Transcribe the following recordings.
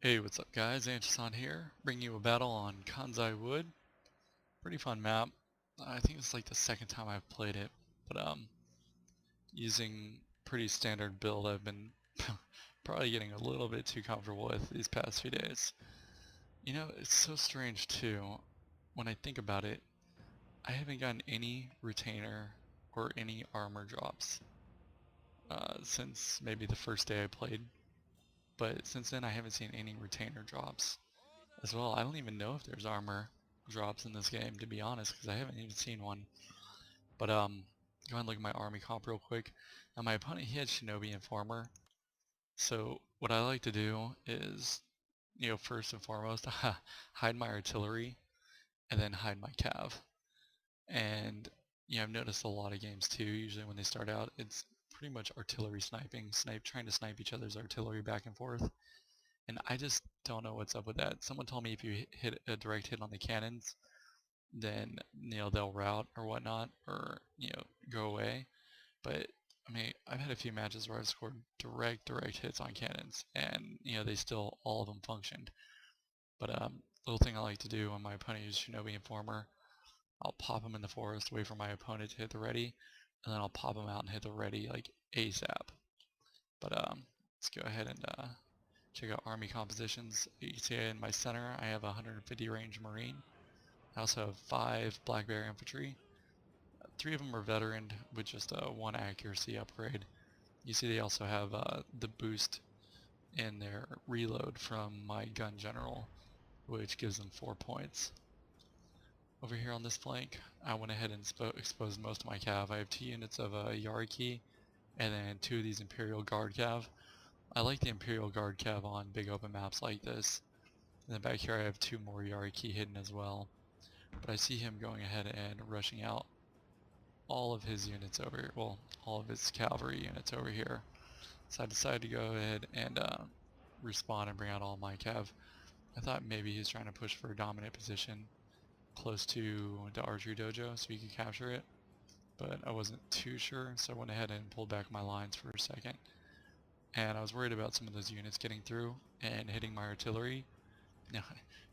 Hey, what's up guys? Anchisan here, bringing you a battle on Kanzai Wood. Pretty fun map. I think it's like the second time I've played it, but using pretty standard build I've been probably getting a little bit too comfortable with these past few days. You know, it's so strange too, when I think about it, I haven't gotten any retainer or any armor drops since maybe the first day I played, but since then I haven't seen any retainer drops. As well, I don't even know if there's armor drops in this game, to be honest, because I haven't even seen one. But go ahead and look at my army comp real quick. Now my opponent, he had Shinobi Informer. So what I like to do is, first and foremost, hide my artillery and then hide my cav. And I've noticed a lot of games too. Usually when they start out, it's pretty much artillery sniping, trying to snipe each other's artillery back and forth. And I just don't know what's up with that. Someone told me if you hit a direct hit on the cannons, then they'll rout or whatnot, or go away. But I mean, I've had a few matches where I've scored direct hits on cannons, and they still all of them functioned. But little thing I like to do when my opponent uses Shinobi Informer, I'll pop him in the forest, wait for my opponent to hit the ready, and then I'll pop him out and hit the ready like ASAP. But let's go ahead and check out army compositions. You can see in my center I have a 150 range Marine. I also have 5 Black Bear Infantry. 3 of them are veteran with just a 1 accuracy upgrade. You see they also have the boost in their reload from my gun general, which gives them 4 points. Over here on this flank, I went ahead and exposed most of my cav. I have 2 units of Yariki and then 2 of these Imperial Guard cav. I like the Imperial Guard cav on big open maps like this. And then back here I have 2 more Yariki hidden as well. But I see him going ahead and rushing out all of his units over here, well, all of his cavalry units over here. So I decided to go ahead and respawn and bring out all my cav. I thought maybe he's trying to push for a dominant position close to the archery dojo so he could capture it, but I wasn't too sure, so I went ahead and pulled back my lines for a second. And I was worried about some of those units getting through and hitting my artillery. Now,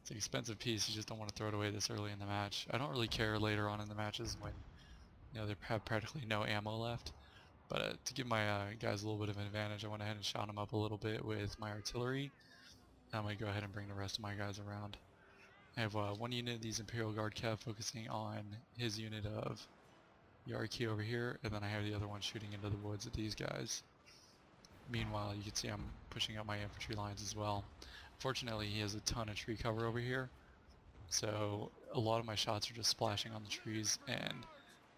it's an expensive piece, you just don't want to throw it away this early in the match. I don't really care later on in the matches when they have practically no ammo left. But to give my guys a little bit of an advantage, I went ahead and shot them up a little bit with my artillery. I'm going to go ahead and bring the rest of my guys around. I have 1 unit of these Imperial Guard cav focusing on his unit of Yariki over here, and then I have the other one shooting into the woods at these guys. Meanwhile, you can see I'm pushing up my infantry lines as well. Fortunately, he has a ton of tree cover over here, so a lot of my shots are just splashing on the trees, and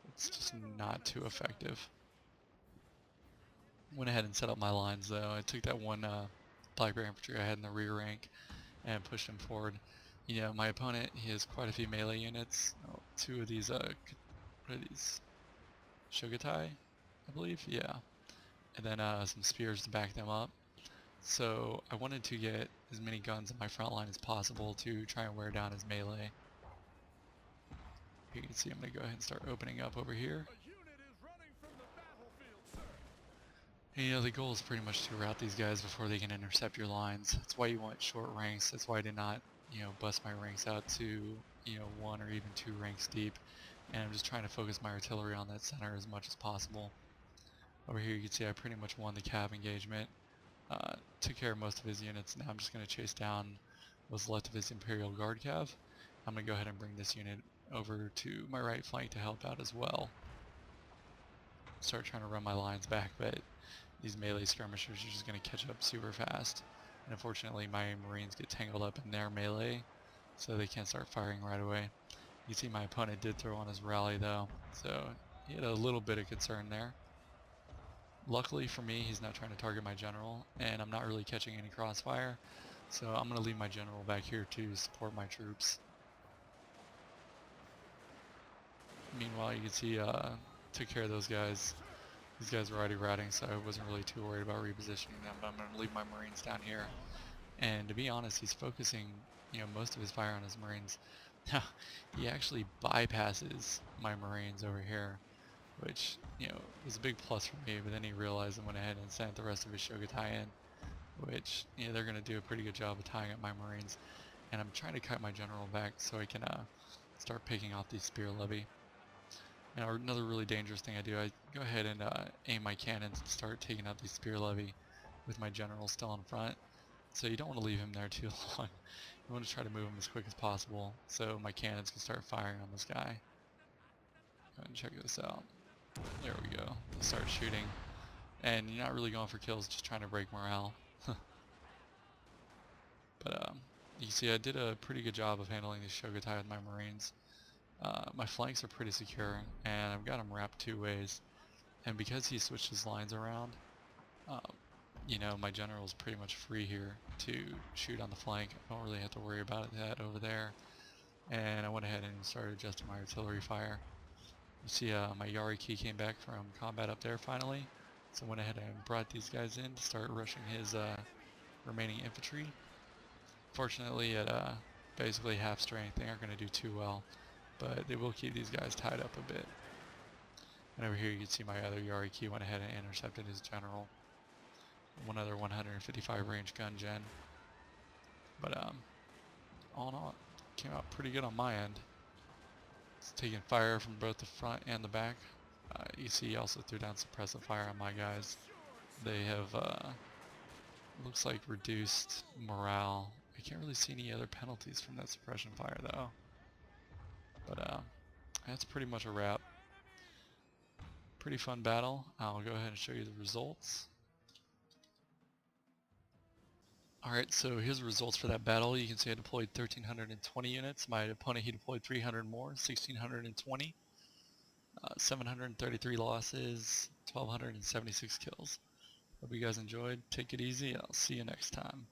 it's just not too effective. Went ahead and set up my lines though. I took that 1 Black Bear Infantry I had in the rear rank and pushed him forward. My opponent, he has quite a few melee units. 2 of these, what are these? Shogutai, I believe? Yeah. And then some spears to back them up. So I wanted to get as many guns in my front line as possible to try and wear down his melee. You can see I'm going to go ahead and start opening up over here. And, the goal is pretty much to rout these guys before they can intercept your lines. That's why you want short ranks. That's why I did not, bust my ranks out to, 1 or even 2 ranks deep. And I'm just trying to focus my artillery on that center as much as possible. Over here you can see I pretty much won the cav engagement. Took care of most of his units. Now I'm just going to chase down what's left of his Imperial Guard cav. I'm going to go ahead and bring this unit over to my right flank to help out as well. Start trying to run my lines back, but these melee skirmishers are just going to catch up super fast. And unfortunately my Marines get tangled up in their melee, so they can't start firing right away. You see my opponent did throw on his rally though, so he had a little bit of concern there. Luckily for me, he's not trying to target my general, and I'm not really catching any crossfire, so I'm going to leave my general back here to support my troops. Meanwhile, you can see took care of those guys. These guys were already routing, so I wasn't really too worried about repositioning them, but I'm going to leave my Marines down here. And to be honest, he's focusing most of his fire on his Marines. He actually bypasses my Marines over here, which was a big plus for me, but then he realized and went ahead and sent the rest of his Shogutai in. which, you know, they're going to do a pretty good job of tying up my Marines. And I'm trying to cut my general back so I can start picking off these spear levy. And another really dangerous thing I do, I go ahead and aim my cannons and start taking out these spear levy with my general still in front. So you don't want to leave him there too long. You want to try to move him as quick as possible so my cannons can start firing on this guy. Go ahead and check this out. There we go. Start shooting. And you're not really going for kills, just trying to break morale. But you see I did a pretty good job of handling these Shogun with my Marines. My flanks are pretty secure, and I've got him wrapped two ways. And because he switched his lines around, you know, my general is pretty much free here to shoot on the flank. I don't really have to worry about that over there. And I went ahead and started adjusting my artillery fire. You see my Yari key came back from combat up there finally. So I went ahead and brought these guys in to start rushing his remaining infantry. Fortunately, at basically half strength, they aren't going to do too well. But they will keep these guys tied up a bit. And over here you can see my other Yari key went ahead and intercepted his general. One other 155 range gun gen. But all in all, it came out pretty good on my end. It's taking fire from both the front and the back. You see he also threw down suppressive fire on my guys. They have, looks like, reduced morale. I can't really see any other penalties from that suppression fire though. But that's pretty much a wrap. Pretty fun battle. I'll go ahead and show you the results. Alright, so here's the results for that battle. You can see I deployed 1,320 units. My opponent, he deployed 300 more, 1,620. 733 losses, 1,276 kills. Hope you guys enjoyed. Take it easy. I'll see you next time.